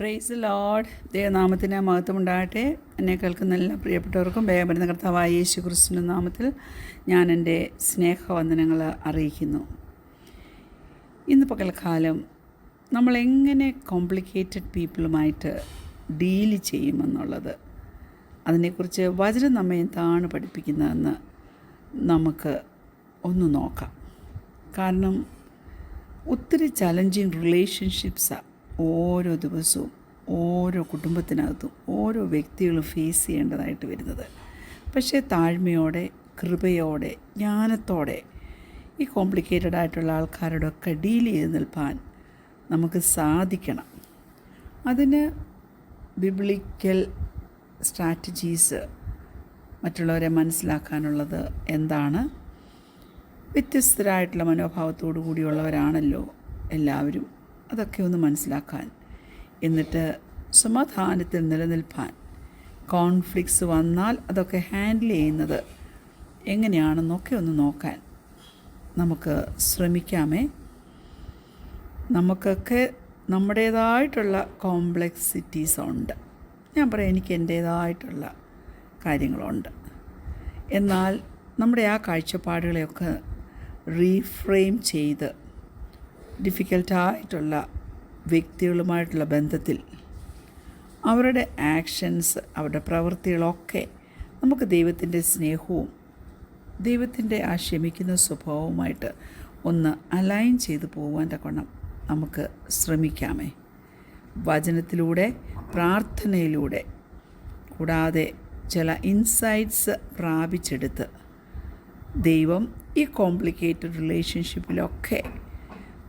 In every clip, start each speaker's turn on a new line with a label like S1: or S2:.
S1: Praise Lord. ദൈവനാമത്തിന് മഹത്വമുണ്ടാകട്ടെ. എന്നെ കേൾക്കുന്ന എല്ലാ പ്രിയപ്പെട്ടവർക്കും വേഗം കർത്താവായ യേശു ക്രിസ്തുവിൻ്റെ നാമത്തിൽ ഞാൻ എൻ്റെ സ്നേഹവന്ദനങ്ങൾ അറിയിക്കുന്നു. ഇന്ന് പകൽക്കാലം നമ്മളെങ്ങനെ കോംപ്ലിക്കേറ്റഡ് പീപ്പിളുമായിട്ട് ഡീൽ ചെയ്യുമെന്നുള്ളത്, അതിനെക്കുറിച്ച് വചനം നമ്മെ എന്താണ് പഠിപ്പിക്കുന്നതെന്ന് നമുക്ക് ഒന്ന് നോക്കാം. കാരണം ഒത്തിരി ചലഞ്ചിങ് റിലേഷൻഷിപ്സാണ് ഓരോ ദിവസവും ഓരോ കുടുംബത്തിനകത്തും ഓരോ വ്യക്തികളും ഫേസ് ചെയ്യേണ്ടതായിട്ട് വരുന്നത്. പക്ഷേ താഴ്മയോടെ, കൃപയോടെ, ജ്ഞാനത്തോടെ ഈ കോംപ്ലിക്കേറ്റഡ് ആയിട്ടുള്ള ആൾക്കാരോടൊക്കെ ഡീൽ ചെയ്ത് നിൽപ്പാൻ നമുക്ക് സാധിക്കണം. അതിന് ബിബ്ലിക്കൽ സ്ട്രാറ്റജീസ് മറ്റുള്ളവരെ മനസ്സിലാക്കാനുള്ളത് എന്താണ്? വ്യത്യസ്തരായിട്ടുള്ള മനോഭാവത്തോടു കൂടിയുള്ളവരാണല്ലോ എല്ലാവരും. അതൊക്കെ ഒന്ന് മനസ്സിലാക്കാൻ, എന്നിട്ട് സമാധാനത്തിൽ നിലനിൽപ്പാൻ, കോൺഫ്ലിക്ട്സ് വന്നാൽ അതൊക്കെ ഹാൻഡിൽ ചെയ്യുന്നത് എങ്ങനെയാണെന്നൊക്കെ ഒന്ന് നോക്കാൻ നമുക്ക് ശ്രമിക്കാമേ. നമുക്കൊക്കെ നമ്മുടേതായിട്ടുള്ള കോംപ്ലക്സിറ്റീസ് ഉണ്ട്. ഞാൻ പറയാം, എനിക്ക് എൻ്റേതായിട്ടുള്ള കാര്യങ്ങളുണ്ട്. എന്നാൽ നമ്മുടെ ആ കാഴ്ചപ്പാടുകളെയൊക്കെ റീഫ്രെയിം ചെയ്ത് ഡിഫിക്കൽട്ടായിട്ടുള്ള വ്യക്തികളുമായിട്ടുള്ള ബന്ധത്തിൽ അവരുടെ ആക്ഷൻസ്, അവരുടെ പ്രവൃത്തികളൊക്കെ നമുക്ക് ദൈവത്തിൻ്റെ സ്നേഹവും ദൈവത്തിൻ്റെ ആ ക്ഷമിക്കുന്ന സ്വഭാവവുമായിട്ട് ഒന്ന് അലൈൻ ചെയ്ത് പോകാൻ തക്കവണ്ണം നമുക്ക് ശ്രമിക്കാമേ. വചനത്തിലൂടെ, പ്രാർത്ഥനയിലൂടെ, കൂടാതെ ചില ഇൻസൈറ്റ്സ് പ്രാപിച്ചെടുത്ത് ദൈവം ഈ കോംപ്ലിക്കേറ്റഡ് റിലേഷൻഷിപ്പിലൊക്കെ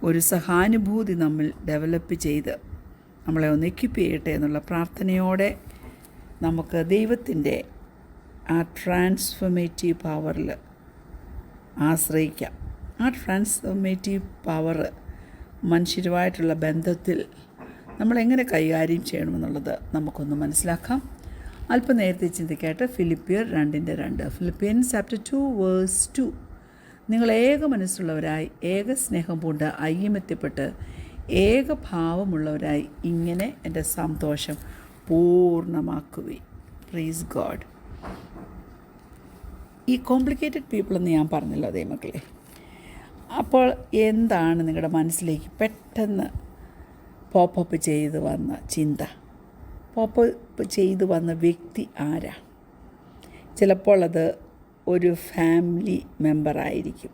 S1: ഒരു സഹാനുഭൂതി നമ്മൾ ഡെവലപ്പ് ചെയ്ത് നമ്മളെ ഒന്ന് എക്വിപ്പ് ചെയ്യട്ടെ എന്നുള്ള പ്രാർത്ഥനയോടെ നമുക്ക് ദൈവത്തിൻ്റെ ആ ട്രാൻസ്ഫോർമേറ്റീവ് പവറിൽ ആശ്രയിക്കാം. ആ ട്രാൻസ്ഫോർമേറ്റീവ് പവർ മനുഷ്യരുമായിട്ടുള്ള ബന്ധത്തിൽ നമ്മളെങ്ങനെ കൈകാര്യം ചെയ്യണമെന്നുള്ളത് നമുക്കൊന്ന് മനസ്സിലാക്കാം. അല്പം നേരത്തെ ചിന്തിക്കായിട്ട് ഫിലിപ്പിയർ 2:2, ഫിലിപ്പിയൻസ് ചാപ്റ്റർ 2 വേഴ്സ് 2, നിങ്ങൾ ഏക മനസ്സുള്ളവരായി, ഏക സ്നേഹം പൂണ്ട് ഐക്യമത്യപ്പെട്ട് ഏകഭാവമുള്ളവരായി ഇങ്ങനെ എൻ്റെ സന്തോഷം പൂർണ്ണമാക്കുകയും. Praise God. ഈ കോംപ്ലിക്കേറ്റഡ് പീപ്പിൾ എന്ന് ഞാൻ പറഞ്ഞല്ലോ അതേ മക്കളെ. അപ്പോൾ എന്താണ് നിങ്ങളുടെ മനസ്സിലേക്ക് പെട്ടെന്ന് പോപ്പപ്പ് ചെയ്ത് വന്ന ചിന്ത? പോപ്പപ്പ് ചെയ്തു വന്ന വ്യക്തി ആരാ? ചിലപ്പോൾ അത് ഒരു ഫാമിലി മെമ്പറായിരിക്കും.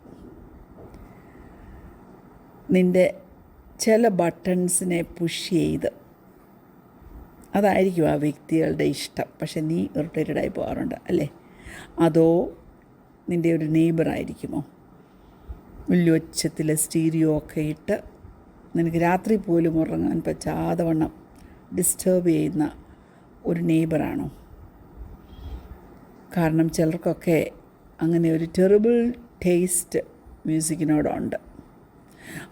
S1: നിൻ്റെ ചില ബട്ടൺസിനെ പുഷ് ചെയ്ത് അതായിരിക്കും ആ വ്യക്തികളുടെ ഇഷ്ടം. പക്ഷെ നീ ഇറിറ്റേറ്റഡായി പോകാറുണ്ട് അല്ലേ? അതോ നിൻ്റെ ഒരു നെയ്ബറായിരിക്കുമോ? വലിയ ഒച്ചത്തിൽ സ്റ്റീരിയോ ഒക്കെ ഇട്ട് നിനക്ക് രാത്രി പോലും ഉറങ്ങാൻ പറ്റാതെ വണ്ണം ഡിസ്റ്റർബ് ചെയ്യുന്ന ഒരു നെയ്ബറാണോ? കാരണം ചിലർക്കൊക്കെ അങ്ങനെ ഒരു ടെറിബിൾ ടേസ്റ്റ് മ്യൂസിക്കിനോടുണ്ട്.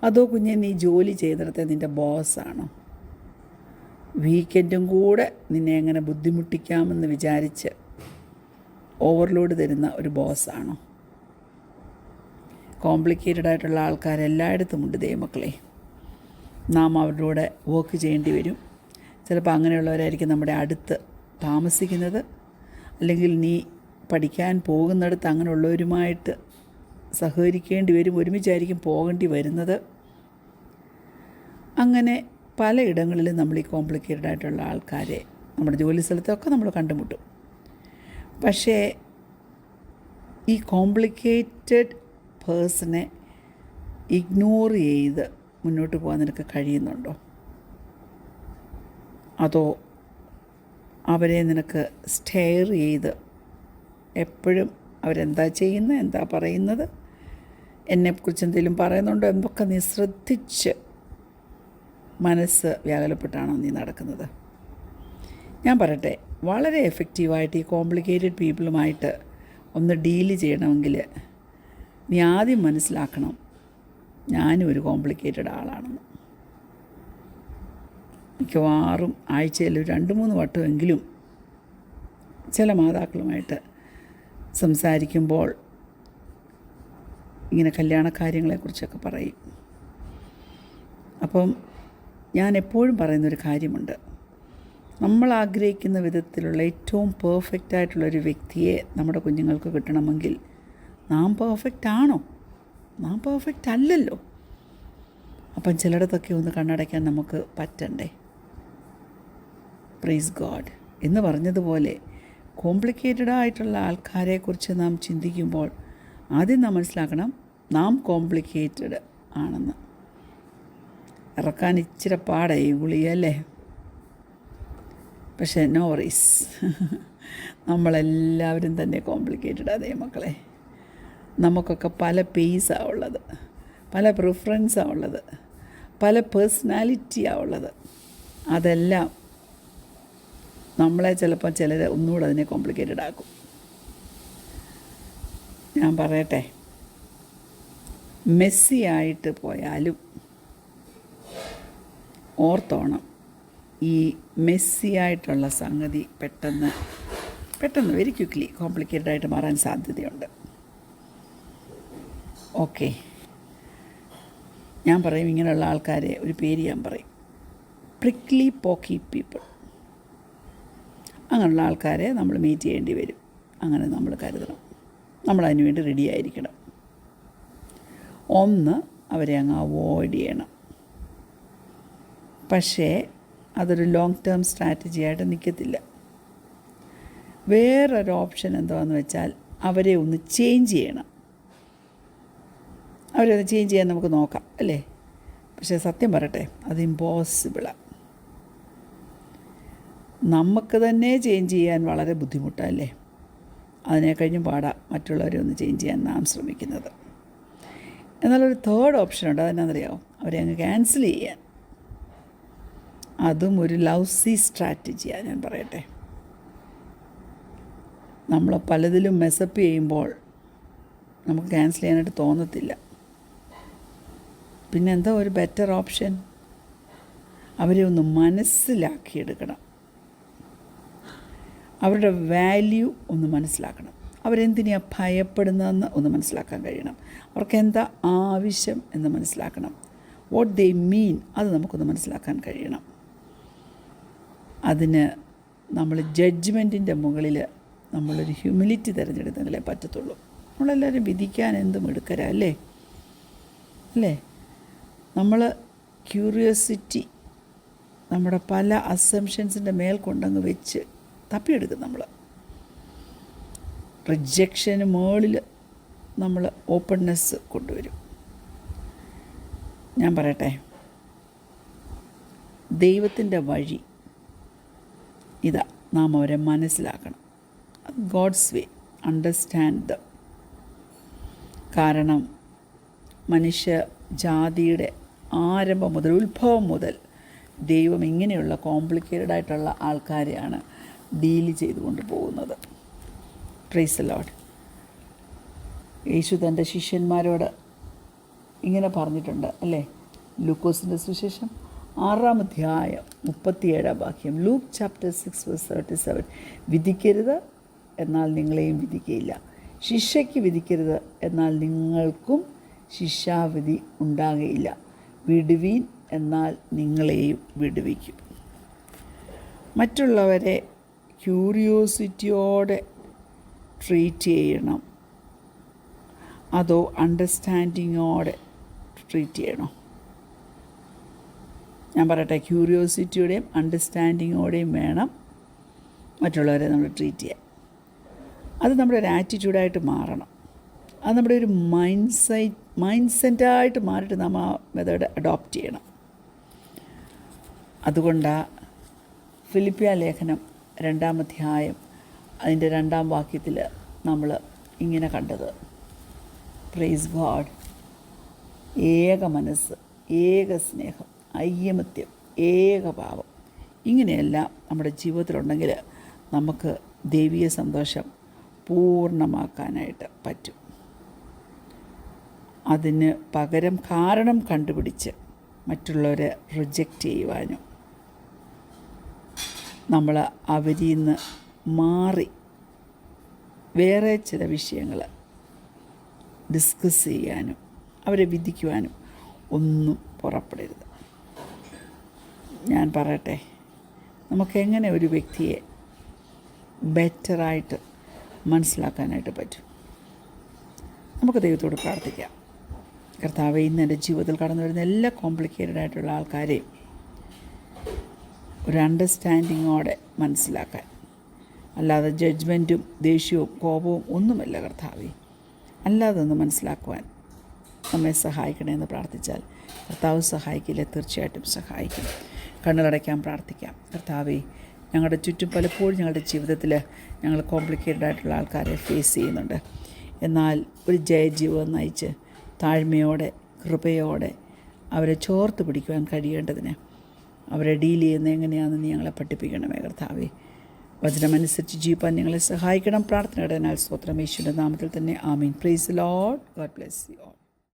S1: അതോ കുഞ്ഞെ, നീ ജോലി ചെയ്തിടത്തെ നിൻ്റെ ബോസാണോ? വീക്കെൻഡും കൂടെ നിന്നെ എങ്ങനെ ബുദ്ധിമുട്ടിക്കാമെന്ന് വിചാരിച്ച് ഓവർലോഡ് തരുന്ന ഒരു ബോസാണോ? കോംപ്ലിക്കേറ്റഡ് ആയിട്ടുള്ള ആൾക്കാർ എല്ലായിടത്തും ഉണ്ട് ദൈവമക്കളെ. നാം അവരുടെ വർക്ക് ചെയ്യേണ്ടി വരും. ചിലപ്പോൾ അങ്ങനെയുള്ളവരായിരിക്കും നമ്മുടെ അടുത്ത് താമസിക്കുന്നത്, അല്ലെങ്കിൽ നീ പഠിക്കാൻ പോകുന്നിടത്ത് അങ്ങനെയുള്ളവരുമായിട്ട് സഹകരിക്കേണ്ടി വരും, ഒരുമിച്ചായിരിക്കും പോകേണ്ടി വരുന്നത്. അങ്ങനെ പലയിടങ്ങളിലും നമ്മൾ ഈ കോംപ്ലിക്കേറ്റഡ് ആയിട്ടുള്ള ആൾക്കാരെ നമ്മുടെ ജോലി സ്ഥലത്തൊക്കെ നമ്മൾ കണ്ടുമുട്ടും. പക്ഷേ ഈ കോംപ്ലിക്കേറ്റഡ് പേഴ്സണെ ഇഗ്നോർ ചെയ്ത് മുന്നോട്ട് പോകാൻ നിനക്ക് കഴിയുന്നുണ്ടോ? അതോ അവരെ നിനക്ക് സ്റ്റെയർ ചെയ്ത് എപ്പോഴും അവരെന്താ ചെയ്യുന്നത്, എന്താ പറയുന്നത്, എന്നെക്കുറിച്ച് എന്തെങ്കിലും പറയുന്നുണ്ടോ എന്നൊക്കെ നീ ശ്രദ്ധിച്ച് മനസ്സ് വ്യാകുലപ്പെട്ടാണോ നീ നടക്കുന്നത്? ഞാൻ പറയട്ടെ, വളരെ എഫക്റ്റീവായിട്ട് ഈ കോംപ്ലിക്കേറ്റഡ് പീപ്പിളുമായിട്ട് ഒന്ന് ഡീല് ചെയ്യണമെങ്കിൽ നീ ആദ്യം മനസ്സിലാക്കണം, ഞാനും ഒരു കോംപ്ലിക്കേറ്റഡ് ആളാണെന്ന്. മിക്കവാറും ആഴ്ചയിൽ 2-3 വട്ടമെങ്കിലും ചില മാതാക്കളുമായിട്ട് സംസാരിക്കുമ്പോൾ ഇങ്ങനെ കല്യാണ കാര്യങ്ങളെക്കുറിച്ചൊക്കെ പറയും. അപ്പം ഞാൻ എപ്പോഴും പറയുന്നൊരു കാര്യമുണ്ട്, നമ്മൾ ആഗ്രഹിക്കുന്ന വിധത്തിലുള്ള ഏറ്റവും പെർഫെക്റ്റായിട്ടുള്ളൊരു വ്യക്തിയെ നമ്മുടെ കുഞ്ഞുങ്ങൾക്ക് കിട്ടണമെങ്കിൽ നാം പെർഫെക്റ്റ് ആണോ? നാം പെർഫെക്റ്റ് അല്ലല്ലോ. അപ്പം ചിലയിടത്തൊക്കെ ഒന്ന് കണ്ണടയ്ക്കാൻ നമുക്ക് പറ്റണ്ടേ? Praise God. എന്ന് പറഞ്ഞതുപോലെ കോംപ്ലിക്കേറ്റഡായിട്ടുള്ള ആൾക്കാരെക്കുറിച്ച് നാം ചിന്തിക്കുമ്പോൾ ആദ്യം നാം മനസ്സിലാക്കണം, നാം കോംപ്ലിക്കേറ്റഡ് ആണെന്ന്. ഇറക്കാൻ ഇച്ചിരി പാടായി ഗുളിയല്ലേ? പക്ഷേ നോ വറീസ്, നമ്മളെല്ലാവരും തന്നെ കോംപ്ലിക്കേറ്റഡ് അതേ മക്കളെ. നമുക്കൊക്കെ പല പേസാണ് ഉള്ളത്, പല പ്രിഫറൻസാണ് ഉള്ളത്, പല പേഴ്സണാലിറ്റിയാണ് ഉള്ളത്. അതെല്ലാം നമ്മളെ ചിലപ്പോൾ ചിലർ ഒന്നുകൂടെ അതിനെ കോംപ്ലിക്കേറ്റഡ് ആക്കും. ഞാൻ പറയട്ടെ, മെസ്സി ആയിട്ട് പോയാലും ഓർത്തോണം, ഈ മെസ്സി ആയിട്ടുള്ള സംഗതി പെട്ടെന്ന് വെരി ക്വിക്ക്ലി കോംപ്ലിക്കേറ്റഡ് ആയിട്ട് മാറാൻ സാധ്യതയുണ്ട്. ഓക്കെ, ഞാൻ പറയും ഇങ്ങനെയുള്ള ആൾക്കാരെ ഒരു പേര് ഞാൻ പറയും, പ്രിക്ലി പോക്കി പീപ്പിൾ. അങ്ങനെയുള്ള ആൾക്കാരെ നമ്മൾ മീറ്റ് ചെയ്യേണ്ടി വരും. അങ്ങനെ നമ്മൾ കരുതണം, നമ്മളതിനു വേണ്ടി റെഡി ആയിരിക്കണം. ഒന്ന്, അവരെ അങ്ങ് അവോയ്ഡ് ചെയ്യണം. പക്ഷേ അതൊരു ലോങ് ടേം സ്ട്രാറ്റജി ആയിട്ട് നിൽക്കത്തില്ല. വേറൊരു ഓപ്ഷൻ എന്താണെന്ന് വെച്ചാൽ അവരെ ഒന്ന് ചേഞ്ച് ചെയ്യണം. അവരെ ഒന്ന് ചേഞ്ച് ചെയ്യാൻ നമുക്ക് നോക്കാം അല്ലേ? പക്ഷേ സത്യം പറയട്ടെ, അത് ഇമ്പോസിബിളാണ്. നമുക്ക് തന്നെ ചേഞ്ച് ചെയ്യാൻ വളരെ ബുദ്ധിമുട്ടല്ലേ? അതിനെ കഴിഞ്ഞും പാടാം മറ്റുള്ളവരെ ഒന്ന് ചേഞ്ച് ചെയ്യാൻ നാം ശ്രമിക്കുന്നത്. എന്നാലൊരു തേർഡ് ഓപ്ഷനുണ്ട്. അതെന്നാണെന്നറിയാമോ? അവരെ അങ്ങ് ക്യാൻസൽ ചെയ്യാൻ. അതും ഒരു ലൗസി സ്ട്രാറ്റജിയാണ്. ഞാൻ പറയട്ടെ, നമ്മൾ പലതിലും മെസ്സപ്പ് ചെയ്യുമ്പോൾ നമുക്ക് ക്യാൻസൽ ചെയ്യാനായിട്ട് തോന്നത്തില്ല. പിന്നെന്താ ഒരു ബെറ്റർ ഓപ്ഷൻ? അവരെ ഒന്ന് മനസ്സിലാക്കിയെടുക്കണം. അവരുടെ വാല്യൂ ഒന്ന് മനസ്സിലാക്കണം. അവരെന്തിനാണ് ഭയപ്പെടുന്നതെന്ന് ഒന്ന് മനസ്സിലാക്കാൻ കഴിയണം. അവർക്ക് എന്താ ആവശ്യം എന്ന് മനസ്സിലാക്കണം. വാട്ട് ദേ മീൻ അത് നമുക്കൊന്ന് മനസ്സിലാക്കാൻ കഴിയണം. അതിന് നമ്മൾ ജഡ്ജ്മെൻറ്റിൻ്റെ മുകളിൽ നമ്മളൊരു ഹ്യൂമിലിറ്റി തിരഞ്ഞെടുത്തെങ്കിലേ പറ്റത്തുള്ളൂ. നമ്മളെല്ലാവരും വിധിക്കാൻ എന്തും എടുക്കരാ അല്ലേ? നമ്മൾ ക്യൂരിയോസിറ്റി നമ്മുടെ പല അസംഷൻസിൻ്റെ മേൽ കൊണ്ടങ്ങ് വെച്ച് തപ്പിയെടുക്കും. നമ്മൾ റിജക്ഷന് മുകളിൽ നമ്മൾ ഓപ്പൺനെസ് കൊണ്ടുവരും. ഞാൻ പറയട്ടെ, ദൈവത്തിൻ്റെ വഴി ഇതാ, നാം അവരെ മനസ്സിലാക്കണം. God's way, understand them. കാരണം മനുഷ്യ ജാതിയുടെ ആരംഭം മുതൽ, ഉത്ഭവം മുതൽ ദൈവം ഇങ്ങനെയുള്ള കോംപ്ലിക്കേറ്റഡ് ആയിട്ടുള്ള ആൾക്കാരെയാണ് ഡീൽ ചെയ്തുകൊണ്ട് പോകുന്നത്. Price the Lord. യേശു തൻ്റെ ശിഷ്യന്മാരോട് ഇങ്ങനെ പറഞ്ഞിട്ടുണ്ട് അല്ലേ? ലൂക്കോസിൻ്റെ സുവിശേഷം 6-ാം അധ്യായം 37-ാം വാക്യം. Luke chapter 6:37. വിധിക്കരുത്, എന്നാൽ നിങ്ങളെയും വിധിക്കയില്ല. ശിക്ഷയ്ക്ക് വിധിക്കരുത്, എന്നാൽ നിങ്ങൾക്കും ശിക്ഷാവിധി ഉണ്ടാകുകയില്ല. വിടുവീൻ, എന്നാൽ നിങ്ങളെയും വിടുവിക്കും. മറ്റുള്ളവരെ ക്യൂരിയോസിറ്റിയോടെ ട്രീറ്റ് ചെയ്യണം, അതോ അണ്ടർസ്റ്റാൻഡിങ്ങോടെ ട്രീറ്റ് ചെയ്യണോ? ഞാൻ പറയട്ടെ, ക്യൂരിയോസിറ്റിയോടെയും അണ്ടർസ്റ്റാൻഡിങ്ങോടെയും വേണം മറ്റുള്ളവരെ നമ്മൾ ട്രീറ്റ് ചെയ്യാൻ. അത് നമ്മുടെ ഒരു ആറ്റിറ്റ്യൂഡായിട്ട് മാറണം. അത് നമ്മുടെ ഒരു മൈൻഡ് സെറ്റായിട്ട് മാറിയിട്ട് നമ്മൾ ആ മെത്തേഡ് അഡോപ്റ്റ് ചെയ്യണം. അതുകൊണ്ടാണ് ഫിലിപ്പിയ ലേഖനം 2-ാം അധ്യായം അതിൻ്റെ 2-ാം വാക്യത്തിൽ നമ്മൾ ഇങ്ങനെ കണ്ടത്. Praise God. ഏക മനസ്സ്, ഏക സ്നേഹം, ഐകമത്യം, ഏകഭാവം, ഇങ്ങനെയെല്ലാം നമ്മുടെ ജീവിതത്തിലുണ്ടെങ്കിൽ നമുക്ക് ദൈവീയ സന്തോഷം പൂർണ്ണമാക്കാനായിട്ട് പറ്റും. അതിന് പകരം കാരണം കണ്ടുപിടിച്ച് മറ്റുള്ളവരെ റിജക്റ്റ് ചെയ്യുവാനും നമ്മൾ അവരിൽ നിന്ന് മാറി വേറെ ചില വിഷയങ്ങൾ ഡിസ്കസ് ചെയ്യാനും അവരെ വിധിക്കുവാനും ഒന്നും പുറപ്പെടരുത്. ഞാൻ പറയട്ടെ, നമുക്കെങ്ങനെ ഒരു വ്യക്തിയെ ബെറ്ററായിട്ട് മനസ്സിലാക്കാനായിട്ട് പറ്റും? നമുക്ക് ദൈവത്തോട് പ്രാർത്ഥിക്കാം. കർത്താവേ, ഇന്ന് എൻ്റെ ജീവിതത്തിൽ കടന്നു വരുന്ന എല്ലാ കോംപ്ലിക്കേറ്റഡ് ആയിട്ടുള്ള ആൾക്കാരെയും ഒരു അണ്ടർസ്റ്റാൻഡിങ്ങോടെ മനസ്സിലാക്കാൻ, അല്ലാതെ ജഡ്ജ്മെൻറ്റും ദേഷ്യവും കോപവും ഒന്നുമല്ല കർത്താവേ, അല്ലാതെ ഒന്ന് മനസ്സിലാക്കുവാൻ നമ്മെ സഹായിക്കണമെന്ന് പ്രാർത്ഥിച്ചാൽ കർത്താവ് സഹായിക്കില്ല, തീർച്ചയായിട്ടും സഹായിക്കും. കണ്ണുകളടയ്ക്കാൻ പ്രാർത്ഥിക്കാം. കർത്താവേ, ഞങ്ങളുടെ ചുറ്റും പലപ്പോഴും ഞങ്ങളുടെ ജീവിതത്തിൽ ഞങ്ങൾ കോംപ്ലിക്കേറ്റഡ് ആയിട്ടുള്ള ആൾക്കാരെ ഫേസ് ചെയ്യുന്നുണ്ട്. എന്നാൽ ഒരു ജയജീവിതം നയിച്ച് താഴ്മയോടെ കൃപയോടെ അവരെ ചോർത്ത് പിടിക്കുവാൻ കഴിയേണ്ടതിന് അവരെ ഡീൽ ചെയ്യുന്നത് എങ്ങനെയാണെന്ന് നീ ഞങ്ങളെ പഠിപ്പിക്കണമേ കർത്താവേ. വചനമനുസരിച്ച് ജീവിക്കാൻ ഞങ്ങളെ സഹായിക്കണം. പ്രാർത്ഥനയുടെ സ്തോത്രം യേശുവിൻ്റെ നാമത്തിൽ തന്നെ. ആമീൻ. Praise the Lord. God bless you all.